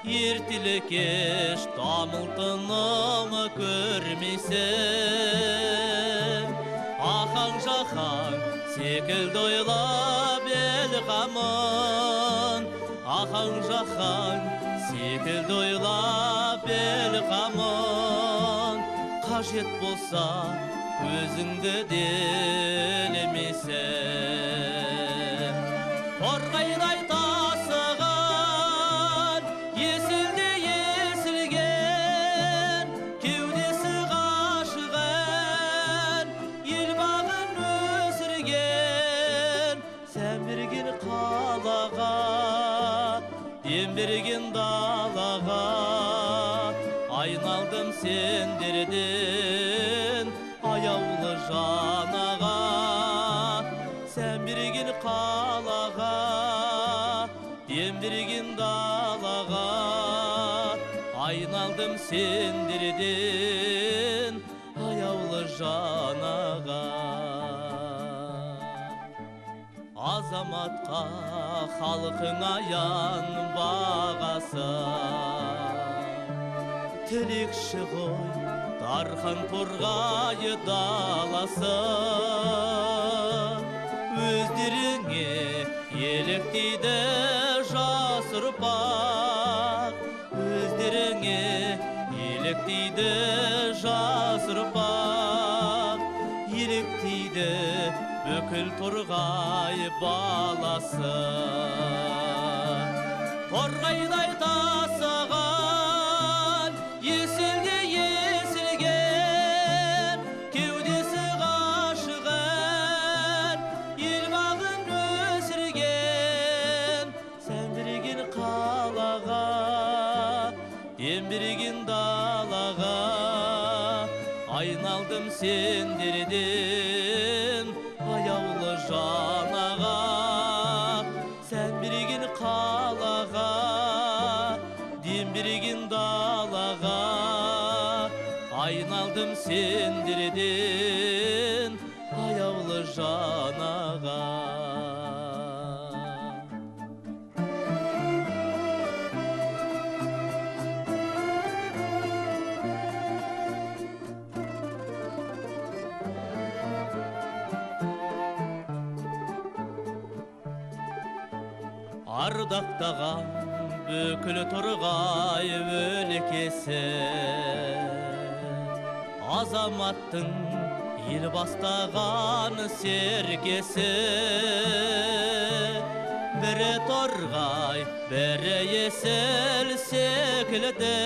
Ертелі кеш дамылтыным көрмейсің. Ахаң жақаң секілді ойлап ел қамын. Ахаң жақаң секілді ойлап ел қамын. Қажет болса өзіңді делемесің. Торғайдай тасыған, есілде есілген, кеудесі ғашыған, ел бағын өсірген. Сән берген қалаға, дем берген далаға, айналдым сендерден аяулы жанаға. Сән берген қалаға, сендерден аяулы жанаға. Азаматқа халқың аян бағасы, тілекші ғой дархан торғайы даласы. Өздеріңе еліктейді жас ұрпақ, өздеріңе еліктейді жас ұрпақ, еліктейді бүкіл торғай баласы. Торғайдай тасыған еселге есілген, кеудесі ғашығын ел бағын өсірген. Сән берген қалаға, дем берген далаға, айналдым сендерден аяулы жанаға. Сән берген қалаға, дем берген далаға, айналдым сендерден аяулы жанаға. Ардақтаған бүкіл торғай өлкесі, азаматтың ел бастаған серкесі. Бірі торғай, бірі есіл секілді,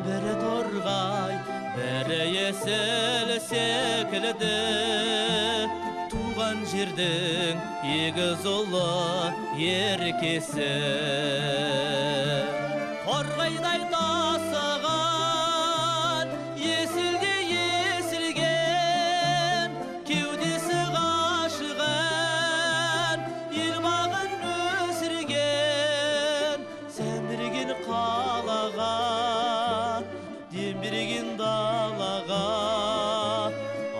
бірі торғай, бірі есіл секілді. Туған жердің егіз ұлы еркесі, торғайдай тасыған есілге есілген, кеудесі ғашығын ел бағын өсірген. Сән берген қалаға, дем берген далаға,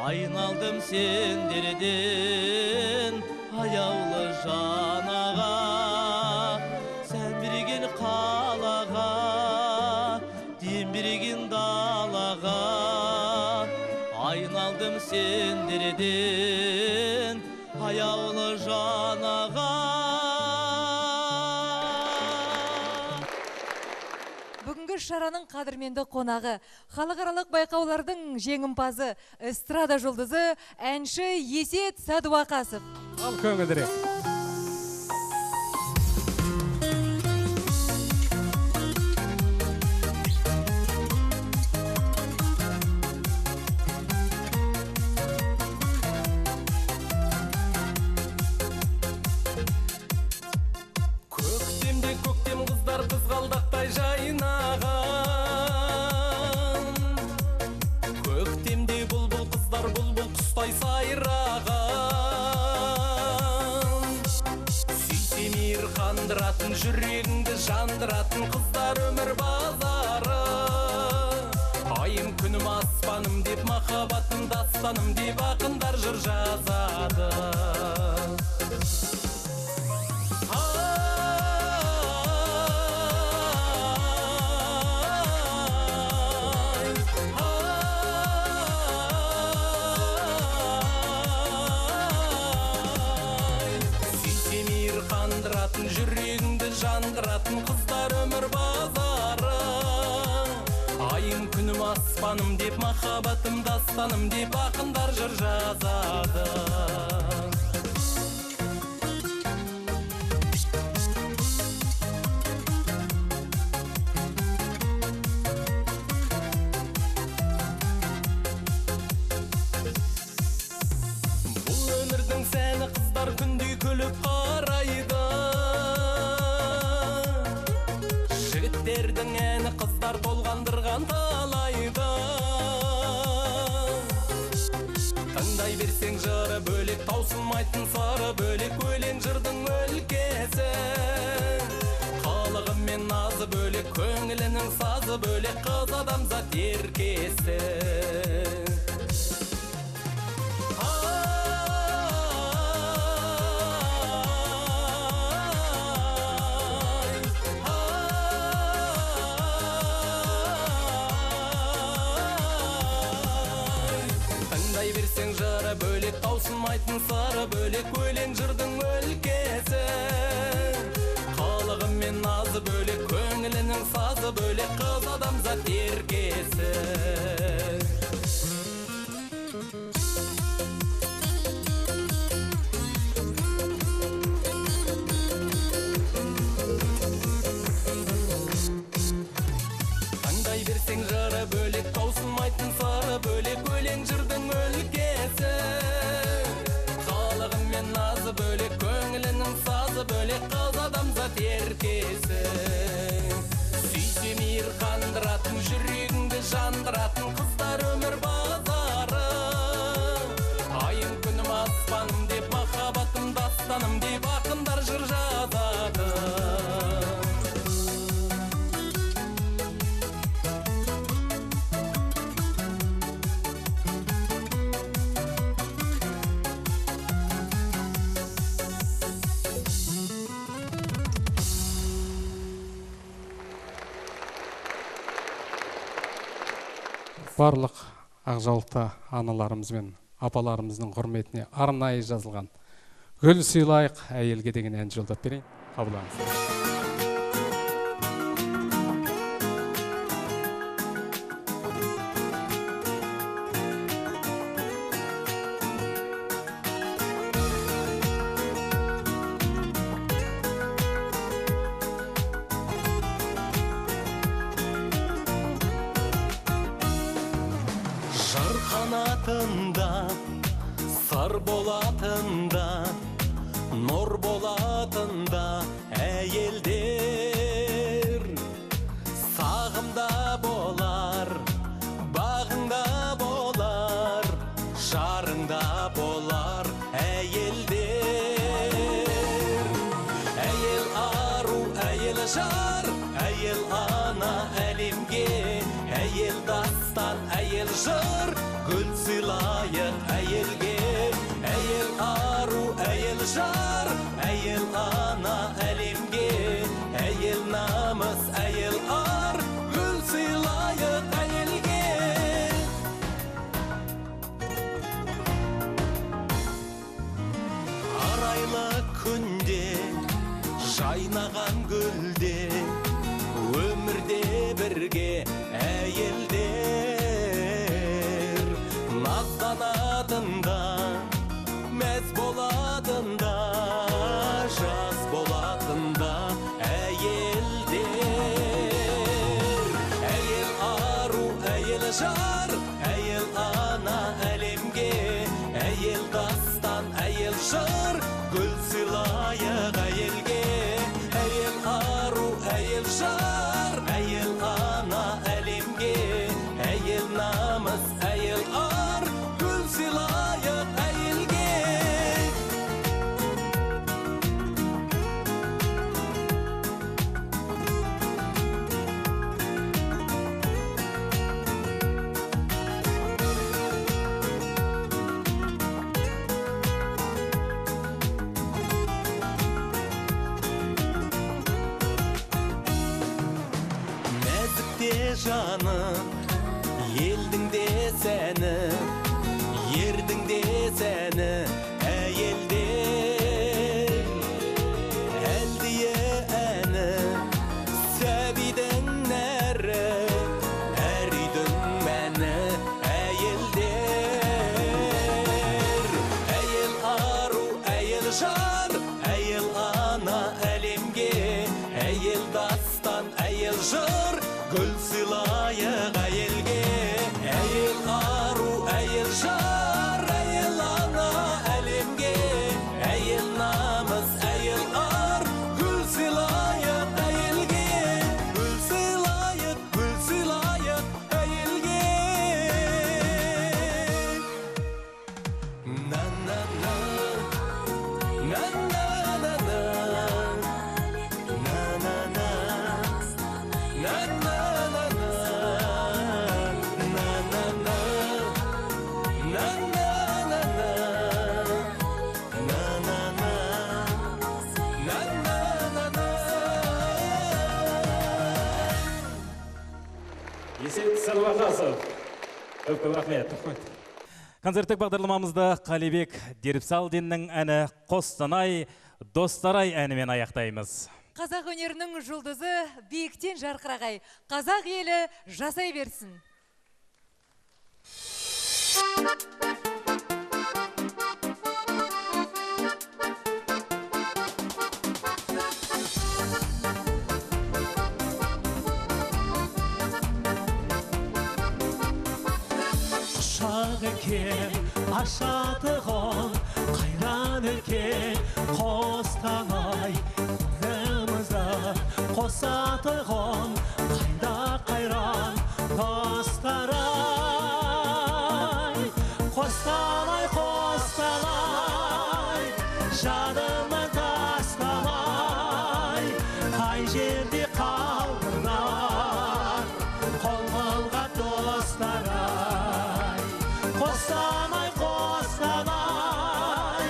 айналдым сендерден аяулы жанаға. Сән берген қалаға, дем берген далаға, айналдым сендерден аяулы жанаға. Бүгінгі шараның қадірменді қонағы, халықаралық байқаулардың жеңімпазы, эстрада жұлдызы, әнші Есет Садуақасов. Ал көңілдірек. Көктемде көктем қыздар қызғалдақтай жайнаған, көктемде бұлбұл қыздар бұлбұл құстай сайраған. Сүйсем ер қандыратын, жүрегіңді жандыратын қыздар өмір базары. Айым күнім аспаным деп, махаббатым дастаным деп, ақындар жыр жазады. Жүрегіңді жандыратын қыздар өмір базары. Айым күнім аспаным деп, махаббатым дастаным деп, ақындар жыр жазады. Бұл өмірдің сәні қыздар күндей күліп қарайды. Жігіттердің әні қыздар толғандырған талайды. Тыңдай берсең жыры бөлек, таусылмайтын сары бөлек, өлең жырдың өлкесі. Қалығы мен назы бөлек. бөлек, көңілінің сазы бөлек, қыз адамзат еркесі. Тыңдай берсең жары бөлек, таусылмайтын сары бөлек, өлең жырдың өлкесі. Қалығы мен назы бөлек, көңілінің сазы бөлек, қыз адамзат еркесі. Таңдай берсең жары бөлек, таусылмайтын сары бөлек, өлең жырдың өлкесі. Қалығы мен назы бөлек, көңілінің сазы бөлек, қыз адамзат еркесі. Сүйсе мейір қандыратын, жүрегіңді жандыратын, қыздар өмір базары. Айым күнім аспаным деп, махаббатым дастаным деп, ақындар жыр жазады. Барлық ақжауылықта аналарымыз бен апаларымыздың құрметіне арнайы жазылған «Гүл сыйлайық әйелге» деген ән жолдап берейін. Қабылдаңыз. Жар қанатында, сар болатында, нұр болатында әйелдер. Сағымда болар, бағыңда болар, жарыңда болар әйелдер. Әйел ару, әйел жар, әйел ана әлемге, әйел дастан, әйел жыр, гүл сыйлайық әйелге. Әйел ару, әйел жар, әйел ана әлемге, әйел намыс, әйел ар, гүл сыйлайық әйелге. Арайлы күнде, жайнаған гүлде, өмірде бірге әйелдер. Назданатында, мәз болатында, жас болатында әйелдер. Әйел ару, әйел жар, әйел ана әлемге, әйел дастан, әйел жыр, гүл сыйлайық әйелге. Әйел ару, әйел жар, әйел ана әлемге, әйел намыс, әйел ар, гүл сыйлайық әйелге. Нәзікте жаны, елдің де сәні, ердің де сәні әйелдер. Әлдие әні, сәбидің нәрі, әр үйдің мәні әйелдер. Әйел ару, әйел жар, әйел ана әлемге, әйел дастан, әйел жыр, гүл сыйлайық әйелге. Әйел ару, әйел Көп рахмет. Концерттік бағдарламамызды Қалибек Деріпсалдиннің әні «Қостанай, достарай» әнімен аяқтаймыз. Қазақ өнерінің жұлдызы биіктен жарқырағай. Қазақ елі жасай берсін. Құшақ екен ашатығын қайран екен Қостанай елімізді қосатығын қайда қайран достарай Қостанай, Қостанай жадымнан тастамай қай жерде қалдыңдар қол қылған достарай Қостанай, Қостанай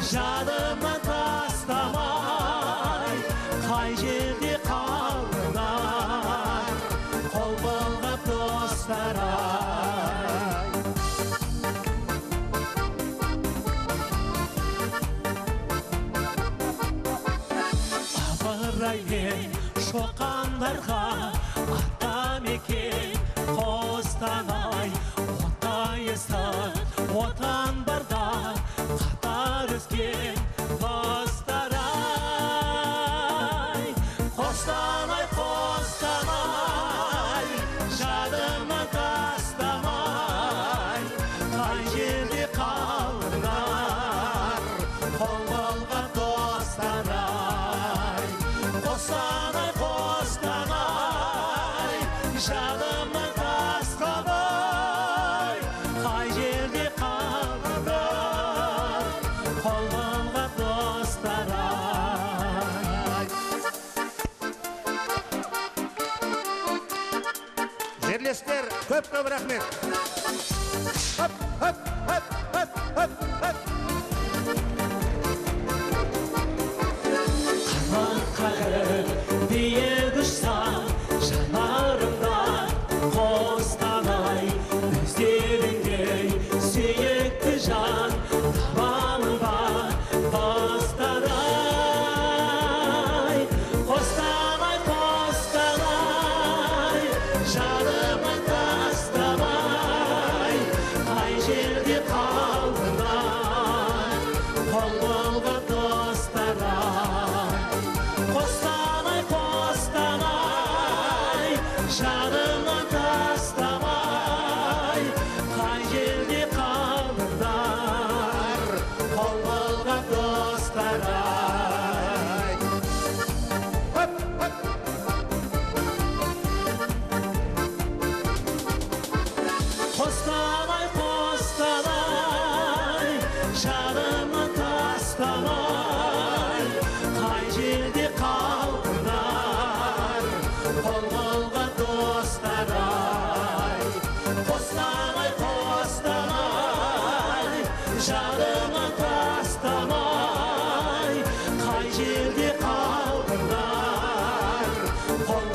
жадымнан тастамай қай жерде қалдыңдар қол қылған достарай Абыраймен шоқандарға атамекен Қостанай отайысты отан барда қатар өскен достарай Қостанай, Қостанай жадымнан тастамай қай жерде қалдыңдар қол қылған достарай Қостанай, Қостанай жадымнан тастамай қай жерде қалдыңдар қол қылған достарай Жерлестер, көп рахмет. Хоп, хоп, хоп, хоп, хоп, хоп. Қанат биік ұшсан жанарымда Қостанай өздеріңдей сүйікті жан табамын ба достарай Қостанай, Қостанай жадымнан тастамай қай жерде қалдыңдар қол қылған достарай Қостанай, Қостанай жадымнан тастамай қай жерде қалдыңдар қол қылған достарай Қостанай, Қостанай жадымнан тастамай қай жерде қалдыңдар қол қылған достарай Қостанай, Қостанай жадымнан тастамай қай жерде қалдыңдар қол